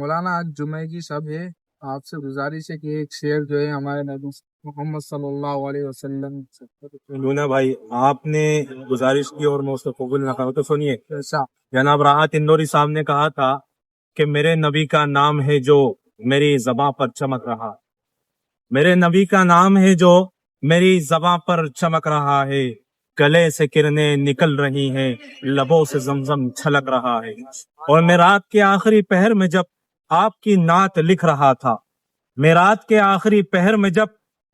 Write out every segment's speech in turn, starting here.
مولانا آج جمعے کی شب ہے، آپ سے گزارش ہے کہ ایک شعر جو ہے ہمارے نبی محمد صلی اللہ علیہ وسلم سے لونا بھائی، آپ نے گزارش کی اور میں اسے قبول نہ کروں تو سنیے، ایسا جناب راحت اندوری صاحب نے کہا تھا کہ میرے نبی کا نام ہے جو میری زباں پر چمک رہا، میرے نبی کا نام ہے جو میری زباں پر چمک رہا ہے، گلے سے کرنیں نکل رہی ہیں، لبوں سے زمزم چھلک رہا ہے۔ اور میں رات کے آخری پہر میں جب آپ کی نعت لکھ رہا تھا، میں رات کے آخری پہر میں جب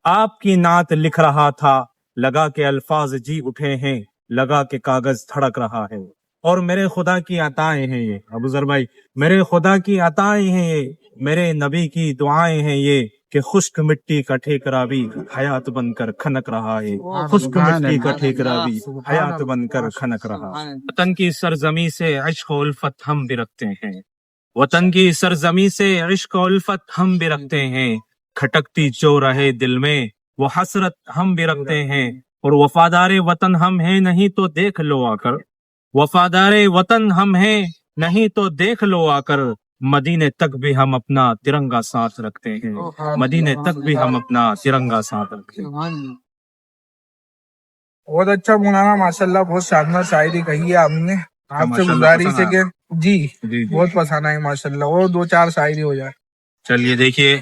آپ کی نعت لکھ رہا تھا، لگا کہ الفاظ جی اٹھے ہیں، لگا کہ کاغذ دھڑک رہا ہے۔ اور میرے خدا کی عطائیں ہیں یہ، ابو ذر بھائی، میرے خدا کی عطائیں ہیں یہ، میرے نبی کی دعائیں ہیں یہ، کہ خشک مٹی کا ٹھیکرا بھی حیات بن کر کھنک رہا ہے، خشک مٹی کا ٹھیکرا بھی حیات بن کر کھنک رہا ہے۔ وطن کی سرزمی سے عشق و الفت ہم بھی رکھتے ہیں، وطن کی سرزمی سے عشق و الفت ہم بھی رکھتے ہیں، کھٹکتی جو رہے دل میں وہ حسرت ہم بھی رکھتے ہیں، اور وفادار وطن ہم ہیں نہیں تو دیکھ لو آ کر، وفادار وطن ہم ہیں نہیں تو دیکھ لو آ کر، مدینے تک بھی ہم اپنا ترنگا ساتھ رکھتے ہیں، مدینے تک بھی ہم اپنا ترنگا ساتھ رکھتے ہیں۔ بہت اچھا مولانا، ماشاءاللہ بہت شاندار شاعری کہی ہے آپ نے۔ آپ سے ماشاءاللہ گزارش پسند ہے آیا؟ کہ جی جی بہت پسند آئی ماشاءاللہ، اور دو چار شاعری ہو جائے۔ چلیے دیکھیے،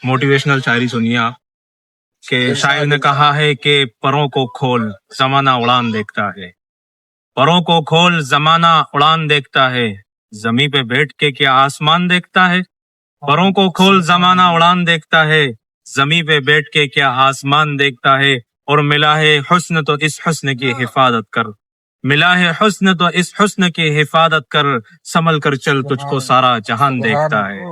موٹیویشنل شاعری سنیے آپ، کہ شاعر نے کہا ہے کہ پروں کو کھول زمانہ اڑان دیکھتا ہے، پروں کو کھول زمانہ اڑان دیکھتا ہے، زمیں پہ بیٹھ کے کیا آسمان دیکھتا ہے، پروں کو کھول زمانہ اڑان دیکھتا ہے، زمیں پہ بیٹھ کے کیا آسمان دیکھتا ہے، اور ملا ہے حسن تو اس حسن کی حفاظت کر، ملا ہے حسن تو اس حسن کی حفاظت کر، سنبھل کر چل تجھ کو سارا جہان دیکھتا ہے۔